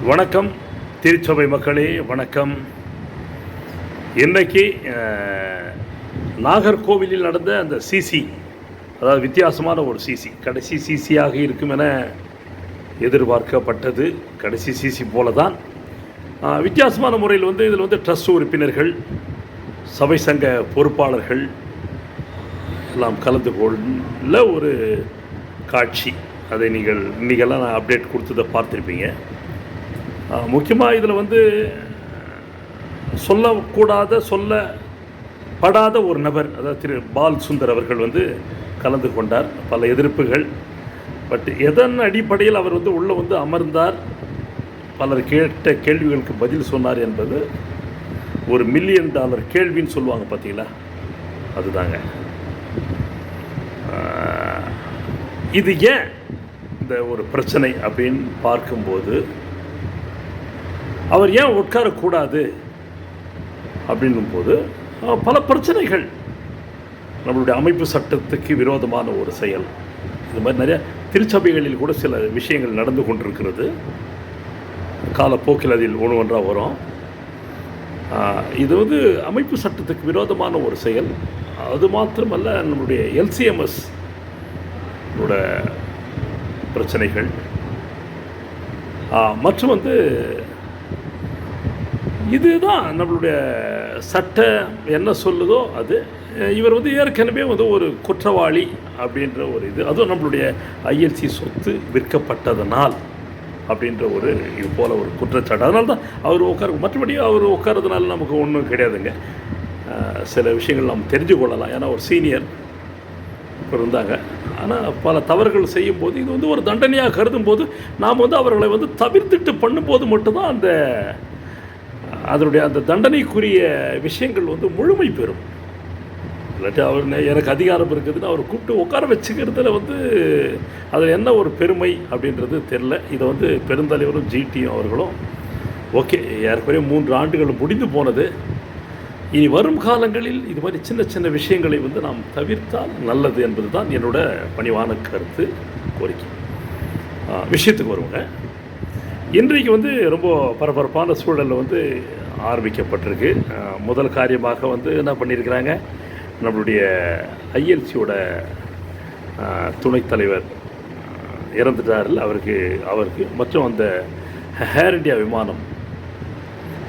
வணக்கம் திருச்சபை மக்களே, வணக்கம். இன்றைக்கி நாகர்கோவிலில் நடந்த அந்த சிசி, அதாவது வித்தியாசமான ஒரு சிசி, கடைசி சிசியாக இருக்கும் என எதிர்பார்க்கப்பட்டது. கடைசி சிசி போல தான் வித்தியாசமான முறையில் இதில் ட்ரஸ்ட் உறுப்பினர்கள், சபை சங்க பொறுப்பாளர்கள் எல்லாம் கலந்து கொள்ள ஒரு காட்சி. அதை நீங்கள்லாம் நான் அப்டேட் கொடுத்ததை பார்த்துருப்பீங்க. முக்கியமாக இதில் சொல்லப்படாத ஒரு நபர், அதாவது திரு பால் சுந்தர் அவர்கள் கலந்து கொண்டார். பல எதிர்ப்புகள், பட் எதன் அடிப்படையில் அவர் உள்ளே அமர்ந்தார், பலர் கேட்ட கேள்விகளுக்கு பதில் சொன்னார் என்பது ஒரு $1 மில்லியன் கேள்வின்னு சொல்லுவாங்க பார்த்தீங்களா, அதுதாங்க. இது ஏன் இந்த ஒரு பிரச்சனை அப்படின்னு பார்க்கும்போது, அவர் ஏன் உட்காரக்கூடாது அப்படின்னும் போது பல பிரச்சனைகள், நம்மளுடைய அமைப்பு சட்டத்துக்கு விரோதமான ஒரு செயல், இது மாதிரி நிறைய திருச்சபைகளில் கூட சில விஷயங்கள் நடந்து கொண்டிருக்கிறது. காலப்போக்கில் அதில் ஒன்றாக வரும். இது அமைப்பு சட்டத்துக்கு விரோதமான ஒரு செயல். அது மாத்திரமல்ல, நம்மளுடைய LCMS பிரச்சனைகள் மற்றும் இதுதான் நம்மளுடைய சட்டம் என்ன சொல்லுதோ அது. இவர் ஏற்கனவே ஒரு குற்றவாளி அப்படின்ற ஒரு இது, அதுவும் நம்மளுடைய ILC சொத்து விற்கப்பட்டதனால் அப்படின்ற ஒரு இது போல் ஒரு குற்றச்சாட்டு. அதனால தான் அவர் மற்றபடி அவர் உட்காரதுனால நமக்கு ஒன்றும் கிடையாதுங்க. சில விஷயங்கள் நாம் தெரிஞ்சு கொள்ளலாம். ஏன்னா ஒரு சீனியர் இப்போ இருந்தாங்க. ஆனால் பல தவறுகள் செய்யும்போது இது ஒரு தண்டனையாக கருதும் போது நாம் அவர்களை தவிர்த்துட்டு பண்ணும்போது மட்டும்தான் அதனுடைய அந்த தண்டனைக்குரிய விஷயங்கள் முழுமை பெறும். இல்லாட்டி அவர் எனக்கு அதிகாரம் இருக்குதுன்னு அவர் கூப்பிட்டு உட்கார வச்சுக்கிறதுல அதில் என்ன ஒரு பெருமை அப்படின்றது தெரில. இதை பெருந்தலைவரும் GTயும் அவர்களும் ஓகே, ஏற்கனவே 3 ஆண்டுகள் முடிந்து போனது. இனி வரும் காலங்களில் இது மாதிரி சின்ன சின்ன விஷயங்களை நாம் தவிர்த்தால் நல்லது என்பது தான் என்னோட பணிவான கருத்து, கோரிக்கை. விஷயத்துக்கு வருவாங்க. இன்றைக்கு ரொம்ப பரபரப்பான சூழலில் ஆரம்பிக்கப்பட்டிருக்கு. முதல் காரியமாக என்ன பண்ணியிருக்கிறாங்க, நம்மளுடைய ILCயோட துணைத் தலைவர் இறந்துட்டாரில் அவருக்கு மற்றும் அந்த ஏர் இண்டியா விமானம்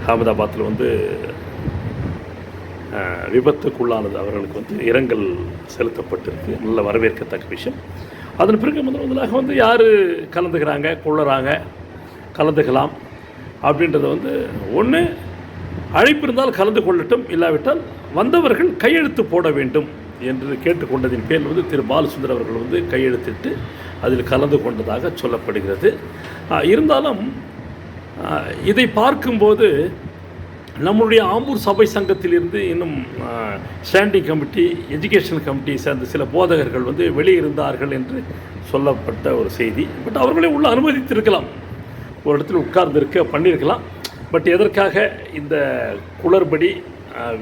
அகமதாபாத்தில் விபத்துக்குள்ளானது, அவர்களுக்கு இரங்கல் செலுத்தப்பட்டிருக்கு. நல்ல வரவேற்கத்தக்க விஷயம். அதன் பிறகு முதலாக யார் கலந்துக்கிறாங்க, கலந்துக்கலாம் அப்படின்றத ஒன்று அழைப்பு இருந்தால் கலந்து கொள்ளட்டும், இல்லாவிட்டால் வந்தவர்கள் கையெழுத்து போட வேண்டும் என்று கேட்டுக்கொண்டதின் பேரில் திரு பாலசுந்தர் அவர்கள் கையெழுத்திட்டு அதில் கலந்து கொண்டதாக சொல்லப்படுகிறது. இருந்தாலும் இதை பார்க்கும்போது நம்முடைய ஆம்பூர் சபை சங்கத்திலிருந்து இன்னும் ஸ்டாண்டிங் கமிட்டி, எஜுகேஷன் கமிட்டி சேர்ந்த சில போதகர்கள் வெளியிருந்தார்கள் என்று சொல்லப்பட்ட ஒரு செய்தி. பட் அவர்களே உள்ள அனுமதித்திருக்கலாம், ஒரு இடத்துல உட்கார்ந்திருக்க பண்ணியிருக்கலாம். பட் எதற்காக இந்த குளறுபடி,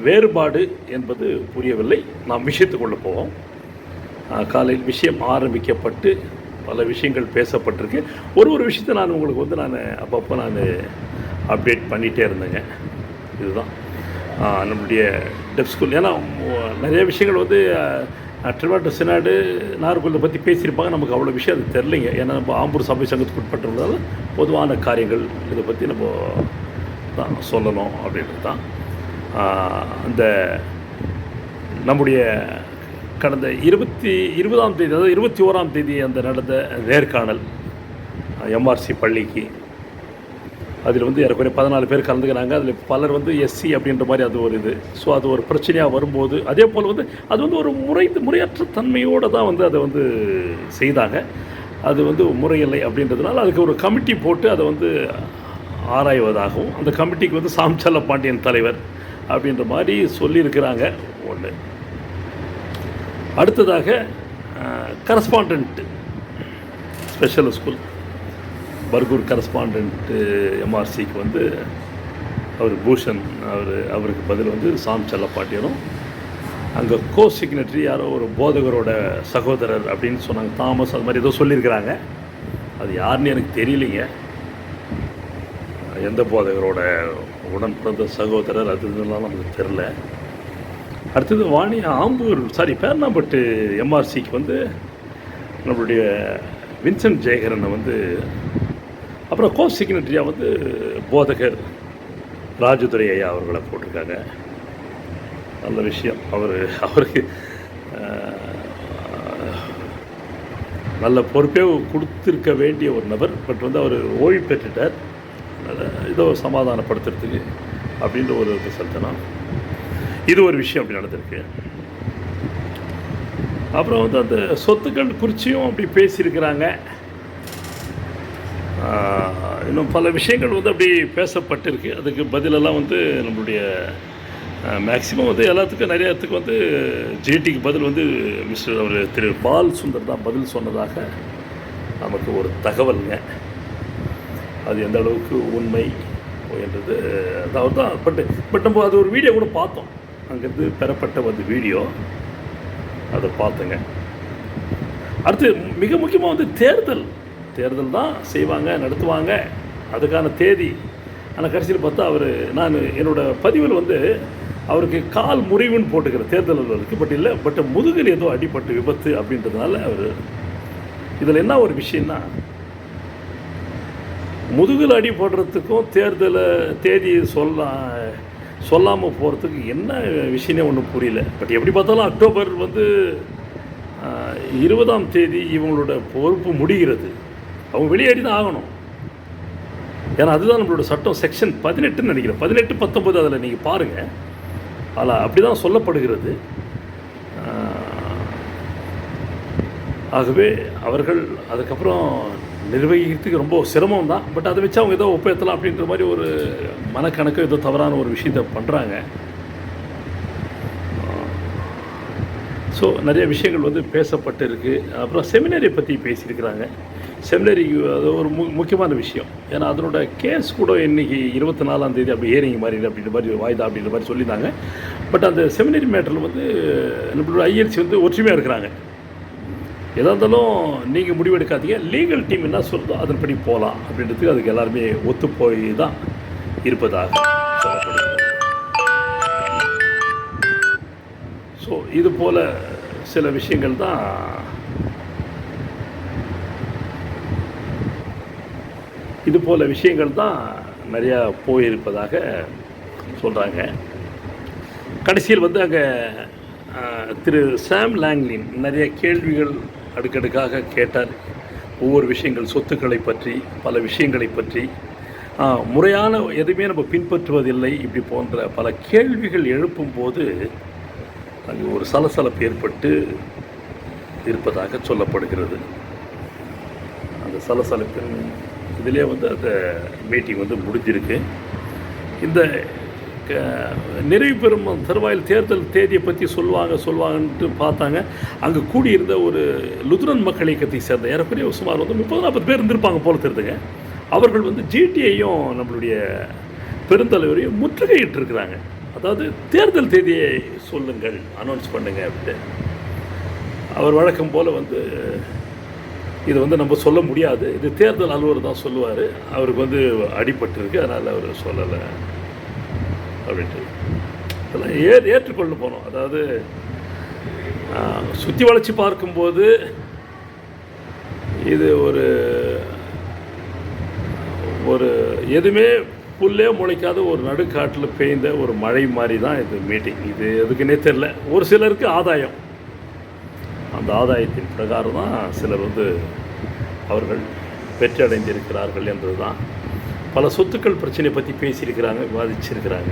வேறுபாடு என்பது புரியவில்லை. நாம் விஷயத்துக்குள்ளே போவோம். காலையில் விஷயம் ஆரம்பிக்கப்பட்டு பல விஷயங்கள் பேசப்பட்டிருக்கு. ஒரு விஷயத்தை நான் உங்களுக்கு நான் அப்பப்போ அப்டேட் பண்ணிகிட்டே இருந்தேங்க. இதுதான் நம்மளுடைய டெப் ஸ்கூல். ஏன்னா நிறைய விஷயங்கள் ட்ரிவாண்ட்ரம் சினாடு நாகர்கோவிலை பற்றி பேசியிருப்பாங்க. நமக்கு அவ்வளோ விஷயம் அது தெரிலிங்க. ஏன்னா நம்ம ஆம்பூர் சபை சங்கத்துக்கு உட்பட்டிருந்தாலும் பொதுவான காரியங்கள் இதை பற்றி நம்ம தான் சொல்லணும் அப்படின்றது தான். அந்த நம்முடைய கடந்த 20ஆம் தேதி, அதாவது 21ஆம் தேதி அந்த நடந்த நேர்காணல் MRC பள்ளிக்கு, அதில் ஏறக்குறைய 14 பேர் கலந்துக்கிறாங்க. அதில் பலர் SC அப்படின்ற மாதிரி அது ஒரு இது. ஸோ அது ஒரு பிரச்சனையாக வரும்போது அதே போல் அது ஒரு முறையற்ற தன்மையோடு தான் அதை செய்தாங்க. அது முறையில்லை அப்படின்றதுனால அதுக்கு ஒரு கமிட்டி போட்டு அதை ஆராய்வதாகவும், அந்த கமிட்டிக்கு சாம்சல்ல பாண்டியன் தலைவர் அப்படின்ற மாதிரி சொல்லியிருக்கிறாங்க. ஒன்று. அடுத்ததாக correspondent special school Bargur correspondent MRCக்கு அவர் பூஷன், அவருக்கு பதில் சாம்சல்ல பாண்டியனும், அங்கே சிக்னட்டரி யாரோ ஒரு போதகரோட சகோதரர் அப்படின்னு சொன்னாங்க, தாமஸ், அது மாதிரி ஏதோ சொல்லியிருக்கிறாங்க. அது யாருன்னு எனக்கு தெரியலைங்க. எந்த போதகரோட உடன் பிறந்த சகோதரர் அது இதெல்லாம் நமக்கு தெரில. அடுத்தது வாணி ஆம்பூர் பேர்னாம்பட்டு எம்ஆர்சிக்கு வந்து நம்மளுடைய வின்சென்ட் ஜெயகரனை வந்து, அப்புறம் கோ செக்ரட்டரியாக வந்து போதகர் ராஜதுரை ஐயா அவர்களை போட்டிருக்காங்க. நல்ல விஷயம். அவருக்கு நல்ல பொறுப்பே கொடுத்துருக்க வேண்டிய ஒரு நபர். பட் வந்து அவர் ஓய்வு பெற்றுட்டார். ஏதோ சமாதானப்படுத்துறதுக்கு அப்படின்ற ஒரு ரிசல்ட்னா இது ஒரு விஷயம் அப்படி நடந்திருக்கு. அப்புறம் வந்து அந்த சொத்துக்கள் குறிச்சியும் அப்படி பேசியிருக்கிறாங்க. இன்னும் பல விஷயங்கள் வந்து அப்படி பேசப்பட்டிருக்கு. அதுக்கு பதிலெல்லாம் வந்து நம்மளுடைய மேக்சிமம் வந்து எல்லாத்துக்கும் நிறையத்துக்கு வந்து ஜிடிக்கு பதில் வந்து திரு பால் சுந்தர் தான் பதில் சொன்னதாக நமக்கு ஒரு தகவலுங்க. அது எந்த அளவுக்கு உண்மை என்றது அதாவது தான். பட் நம்ம அது ஒரு வீடியோ கூட பார்த்தோம். அங்கேருந்து பெறப்பட்ட வந்து வீடியோ அதை பார்த்துங்க. அடுத்து மிக முக்கியமாக வந்து தேர்தல் தான் செய்வாங்க, நடத்துவாங்க, அதுக்கான தேதி. ஆனால் கடைசியில் பார்த்தா நான் என்னோடய பதிவில் வந்து அவருக்கு கால் முறிவுன்னு போட்டுக்கிறேன் தேர்தல் அலுவலருக்கு. பட் முதுகில் ஏதோ அடிபட்டு விபத்து அப்படின்றதுனால இதில் என்ன ஒரு விஷயம்னா, முதுகில் அடி போடுறதுக்கும் தேதி சொல்லாமல் போகிறதுக்கு என்ன விஷயமே ஒன்றும் புரியல. பட் எப்படி பார்த்தாலும் அக்டோபர் வந்து 20ஆம் தேதி இவங்களோட பொறுப்பு முடிகிறது. அவங்க வெளியேறி தான் ஆகணும். ஏன்னா அதுதான் நம்மளோட சட்டம். செக்ஷன் 18 நினைக்கிறேன், 18, 19 அதில் நீங்கள் பாருங்கள். அதில் அப்படி தான் சொல்லப்படுகிறது. ஆகவே அவர்கள் அதுக்கப்புறம் நிர்வகிக்கிறதுக்கு ரொம்ப சிரமம் தான். பட் அதை வச்சு அவங்க ஏதோ ஒப்பேற்றலாம் அப்படின்ற மாதிரி ஒரு மனக்கணக்கு ஏதோ தவறான ஒரு விஷயத்தை பண்ணுறாங்க. ஸோ நிறைய விஷயங்கள் வந்து பேசப்பட்டு இருக்குது. அப்புறம் செமினரியை பற்றி பேசியிருக்கிறாங்க. செமினரிக்கு அது ஒரு முக்கியமான விஷயம். ஏன்னா அதனோட கேஸ் கூட இன்றைக்கி 24ஆம் தேதி அப்படி ஹியரிங் மாதிரி அப்படின்ற மாதிரி வாய்தா அப்படின்ற மாதிரி சொல்லியிருந்தாங்க. பட் அந்த செமினரி மேட்டரில் வந்து நம்மளோட ஐஎல்சி வந்து ஒற்றுமையாக இருக்கிறாங்க. எதாக இருந்தாலும் நீங்கள் முடிவெடுக்காதீங்க, லீகல் டீம் என்ன சொல்லுதோ அதன்படி போகலாம் அப்படின்றதுக்கு அதுக்கு எல்லாருமே ஒத்து போய் தான் இருப்பதாக சொல்லப்படுகிறது. ஸோ இது போல் சில விஷயங்கள் தான் நிறையா போயிருப்பதாக சொல்கிறாங்க. கடைசியில் வந்து அங்கே திரு சாம் லாங்லின் நிறைய கேள்விகள் அடுக்கடுக்காக கேட்டார். ஒவ்வொரு விஷயங்கள், சொத்துக்களை பற்றி, பல விஷயங்களை பற்றி, முறையான எதுவுமே நம்ம பின்பற்றுவதில்லை, இப்படி போன்ற பல கேள்விகள் எழுப்பும்போது அங்கே ஒரு சலசலப்பு ஏற்பட்டு இருப்பதாக சொல்லப்படுகிறது. அந்த சலசலப்பின் இதிலே வந்து அந்த மீட்டிங் வந்து முடிஞ்சிருக்கு. இந்த நிறைவு பெறும் தருவாயில் தேர்தல் தேதியை பற்றி சொல்லுவாங்கன்ட்டு பார்த்தாங்க. அங்கே கூடியிருந்த ஒரு லுத்ரன் மக்கள் இயக்கத்தை சேர்ந்த ஏறக்குறைய சுமார் வந்து 30-40 பேர் இருந்திருப்பாங்க போல தெரியுதுங்க. அவர்கள் வந்து ஜிடியையும் நம்மளுடைய பெருந்தலைவரையும் முற்றுகையிட்டிருக்கிறாங்க. அதாவது தேர்தல் தேதியை சொல்லுங்கள், அனௌன்ஸ் பண்ணுங்க அப்படின்ட்டு. அவர் வழக்கம் போல் வந்து இது வந்து நம்ம சொல்ல முடியாது, இது தேர்தல் அலுவலர் தான் சொல்லுவார், அவருக்கு வந்து அடிபட்டிருக்கு அதனால் அவர் சொல்லலை அப்படின்ட்டு இதெல்லாம் ஏற்றுக்கொண்டு போனோம். அதாவது சுற்றி வளைச்சி பார்க்கும்போது இது ஒரு எதுவுமே புல்லே முளைக்காத ஒரு நடுக்காட்டில் பெய்ந்த ஒரு மழை மாதிரி தான் இது மீட்டிங். இது எதுக்குன்னே தெரில. ஒரு சிலருக்கு ஆதாயம், அந்த ஆதாயத்தின் பிரகாரம் தான் சிலர் வந்து அவர்கள் வெற்றி அடைந்திருக்கிறார்கள் என்பது தான். பல சொத்துக்கள் பிரச்சனையை பற்றி பேசியிருக்கிறாங்க, விவாதிச்சிருக்கிறாங்க.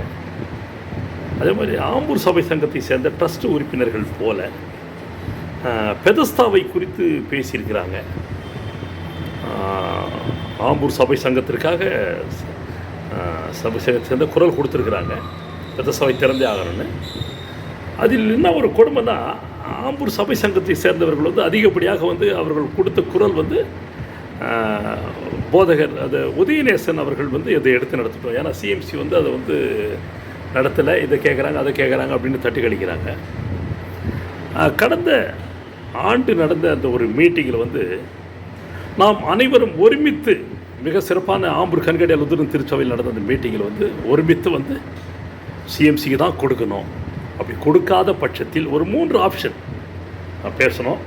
அதே மாதிரி ஆம்பூர் சபை சங்கத்தை சேர்ந்த ட்ரஸ்ட் உறுப்பினர்கள் போல பெதஸ்தாவை குறித்து பேசியிருக்கிறாங்க. ஆம்பூர் சபை சங்கத்திற்காக சபை சங்கத்தை சேர்ந்த குரல் கொடுத்துருக்குறாங்க, பெதஸ்தாவை திறந்தே ஆகணும்னு. அதில் என்ன ஒரு கொடுமைனா, ஆம்பூர் சபை சங்கத்தை சேர்ந்தவர்கள் வந்து அதிகப்படியாக வந்து அவர்கள் கொடுத்த குரல் வந்து போதகர் அது உதயநேசன் அவர்கள் வந்து இதை எடுத்து நடத்திட்டோம். ஏன்னா சிஎம்சி வந்து அதை வந்து நடத்தலை, இதை கேட்குறாங்க அதை கேட்குறாங்க அப்படின்னு தட்டி கழிக்கிறாங்க. கடந்த ஆண்டு நடந்த அந்த ஒரு மீட்டிங்கில் வந்து நாம் அனைவரும் ஒருமித்து மிக சிறப்பான ஆம்பூர் கண்கடியால் லுத்தரன் திருச்சபையில் நடந்த அந்த மீட்டிங்கில் வந்து ஒருமித்து வந்து சிஎம்சிக்கு தான் கொடுக்கணும். அப்படி கொடுக்காத பட்சத்தில் ஒரு 3 ஆப்ஷன் பேசணும்.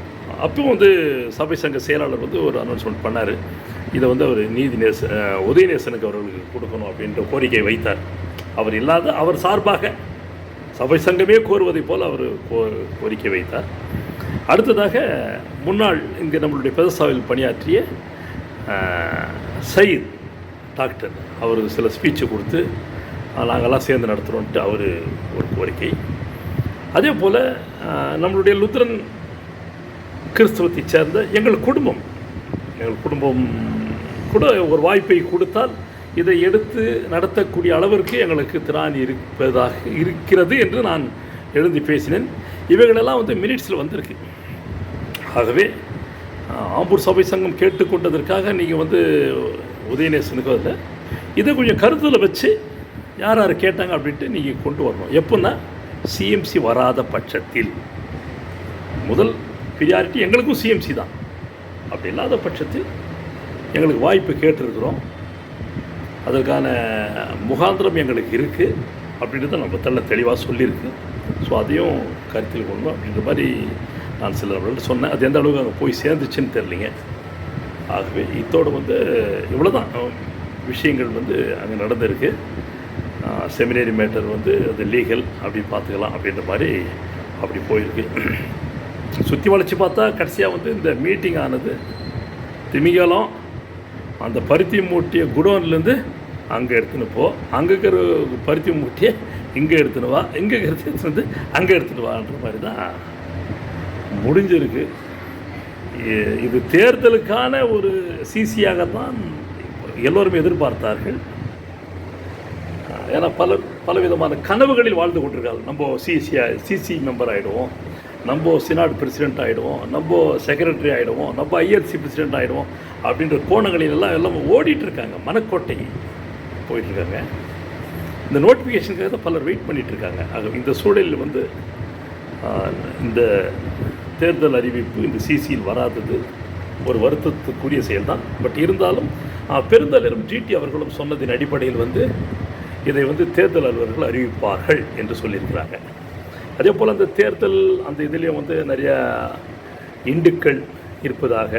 அப்பவும் வந்து சபை சங்க செயலாளர் வந்து ஒரு அனௌன்ஸ்மெண்ட் பண்ணார். இதை வந்து அவர் உதயநேசனுக்கு அவர்களுக்கு கொடுக்கணும் அப்படின்ற கோரிக்கை வைத்தார். அவர் இல்லாத அவர் சார்பாக சபை சங்கமே கோருவதைப் போல் அவர் கோரிக்கை வைத்தார். அடுத்ததாக முன்னாள் இங்கே நம்மளுடைய பெதசாவில் பணியாற்றிய சயீத் டாக்டர் அவர் சில ஸ்பீச்சு கொடுத்து நாங்கள்லாம் சேர்ந்து நடத்துகிறோன்ட்டு அவர் ஒரு கோரிக்கை. அதே போல் நம்மளுடைய லுத்தரன் கிறிஸ்தவத்தை சேர்ந்த எங்கள் குடும்பம் கூட ஒரு வாய்ப்பை கொடுத்தால் இதை எடுத்து நடத்தக்கூடிய அளவிற்கு எங்களுக்கு திராணி இருக்கிறது என்று நான் எழுதி பேசினேன். இவைகளெல்லாம் வந்து மினிட்ஸில் வந்திருக்கு. ஆகவே ஆம்பூர் சபை சங்கம் கேட்டுக்கொண்டதற்காக நீங்கள் வந்து உதயநேசனுக்கு இல்லை, இதை கொஞ்சம் கருத்தில் வச்சு யார் யார் கேட்டாங்க அப்படின்ட்டு நீங்கள் கொண்டு வரணும். எப்போன்னா சிஎம்சி வராத பட்சத்தில் முதல் ப்ரியாரிட்டி எங்களுக்கும் சிஎம்சி தான். அப்படி இல்லாத பட்சத்தில் எங்களுக்கு வாய்ப்பு கேட்டிருக்கிறோம், அதற்கான முகாந்திரம் எங்களுக்கு இருக்குது அப்படின்றத நம்ம தெளிவாக சொல்லியிருக்கு. ஸோ அதையும் கருத்தில் கொள்ளணும் அப்படின்ற மாதிரி நான் சிலவர்கள்ட்ட சொன்னேன். அது எந்த அளவுக்கு அங்கே போய் சேர்ந்துச்சுன்னு தெரிலிங்க. ஆகவே இதோடு வந்து இவ்வளோ தான் விஷயங்கள் வந்து அங்கே நடந்திருக்கு. செமினரி மேட்டர் வந்து அது லீகல் அப்படி பார்த்துக்கலாம் அப்படின்ற மாதிரி அப்படி போயிருக்கு. சுற்றி வளைச்சி பார்த்தா கடைசியாக வந்து இந்த மீட்டிங் ஆனது திமிங்கலம் அந்த பருத்தி மூட்டிய குடோன்லேருந்து அங்கே எடுத்துன்னு போ, அங்கே இருக்கிற பருத்தி மூட்டியை இங்கே எடுத்துன்னு வா, இங்கே எடுத்துன்னு வந்து அங்கே எடுத்துன்னு வான்ற மாதிரி தான் முடிஞ்சிருக்கு. இது தேர்தலுக்கான ஒரு சிசியாகத்தான் எல்லோருமே எதிர்பார்த்தார்கள். ஏன்னா பலவிதமான கனவுகளில் வாழ்ந்து கொண்டிருக்காங்க. நம்ம சிசி மெம்பர் ஆகிடுவோம், நம்ம சினாட் பிரசிடெண்ட் ஆகிடுவோம், நம்ம செக்ரட்டரி ஆகிடுவோம், நம்ம ஐஎல்சி பிரசிடெண்ட் ஆகிடுவோம் அப்படின்ற கோணங்களில் எல்லாம் ஓடிட்டுருக்காங்க. மனக்கோட்டை போயிட்டுருக்காங்க. இந்த நோட்டிஃபிகேஷனுக்காக தான் பலர் வெயிட் பண்ணிகிட்ருக்காங்க. ஆக இந்த சூழலில் வந்து இந்த தேர்தல் அறிவிப்பு இந்த சிசியில் வராதது ஒரு வருத்தத்துக்குரிய செயல்தான். பட் இருந்தாலும் பெருந்தலைவரும் ஜிடி அவர்களும் சொன்னதின் அடிப்படையில் வந்து இதை வந்து தேர்தல் அலுவலர்கள் அறிவிப்பார்கள் என்று சொல்லியிருக்கிறாங்க. அதே போல் அந்த தேர்தல் அந்த இதுலேயும் வந்து நிறையா இண்டுக்கள் இருப்பதாக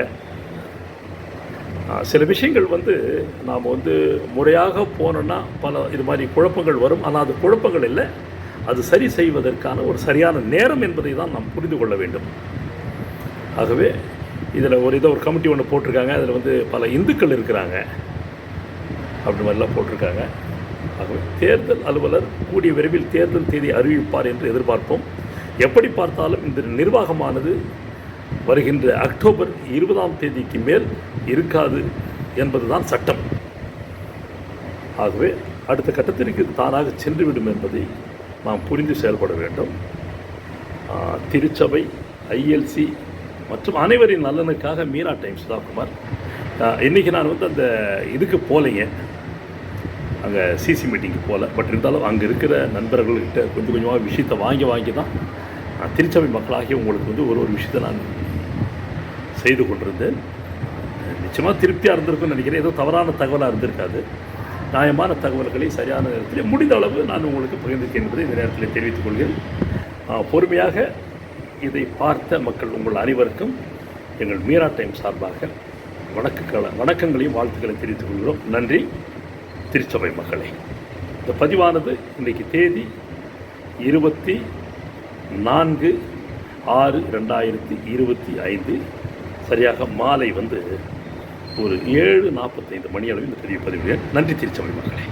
சில விஷயங்கள் வந்து நாம் வந்து முறையாக போனோன்னா பல இது மாதிரி குழப்பங்கள் வரும். ஆனால் அது குழப்பங்கள் இல்லை, அது சரி செய்வதற்கான ஒரு சரியான நேரம் என்பதை தான் நாம் புரிந்து கொள்ள வேண்டும். ஆகவே இதில் ஒரு கமிட்டி ஒன்று போட்டிருக்காங்க. அதில் வந்து பல இந்துக்கள் இருக்கிறாங்க அப்படி மாதிரிலாம் போட்டிருக்காங்க. ஆகவே தேர்தல் அலுவலர் கூடிய விரைவில் தேர்தல் தேதி அறிவிப்பார் என்று எதிர்பார்ப்போம். எப்படி பார்த்தாலும் இந்த நிர்வாகமானது வருகின்ற அக்டோபர் 20ஆம் தேதிக்கு மேல் இருக்காது என்பதுதான் சட்டம். ஆகவே அடுத்த கட்டத்திற்கு தானாக சென்றுவிடும் என்பதை நாம் புரிந்து செயல்பட வேண்டும். திருச்சபை, ஐஎல்சி மற்றும் அனைவரின் நலனுக்காக மீரா டைம்ஸ் சுதாகுமார். இன்றைக்கி நான் வந்து அந்த இதுக்கு போகலைங்க, அங்கே சிசி மீட்டிங்க்கு போகல. பட் இருந்தாலும் அங்கே இருக்கிற நண்பர்கள்கிட்ட கொஞ்சம் கொஞ்சமாக விஷயத்தை வாங்கி தான் திருச்சபை மக்களாகி உங்களுக்கு வந்து ஒரு விஷயத்தை நான் செய்து கொண்டிருந்தேன். நிச்சயமாக திருப்தியாக இருந்திருக்குன்னு நினைக்கிறேன். ஏதோ தவறான தகவலாக இருந்திருக்காது. நியாயமான தகவல்களை சரியான நேரத்தில் முடிந்த அளவு நான் உங்களுக்கு பகிர்ந்திருக்கேன் என்பதை இந்த நேரத்தில் தெரிவித்துக் கொள்கிறேன். பொறுமையாக இதை பார்த்த மக்கள் உங்கள் அனைவருக்கும் எங்கள் மீரா டைம் சார்பாக வணக்கங்களையும் வாழ்த்துக்களை தெரிவித்துக் கொள்கிறோம். நன்றி திருச்சபை மக்களே. இந்த பதிவானது இன்றைக்கு தேதி 24/6/2025 சரியாக மாலை வந்து ஒரு 7:45 மணி அளவில் இந்த பதிவு பதிவிடுகிறேன். நன்றி திருச்சபை மக்களே.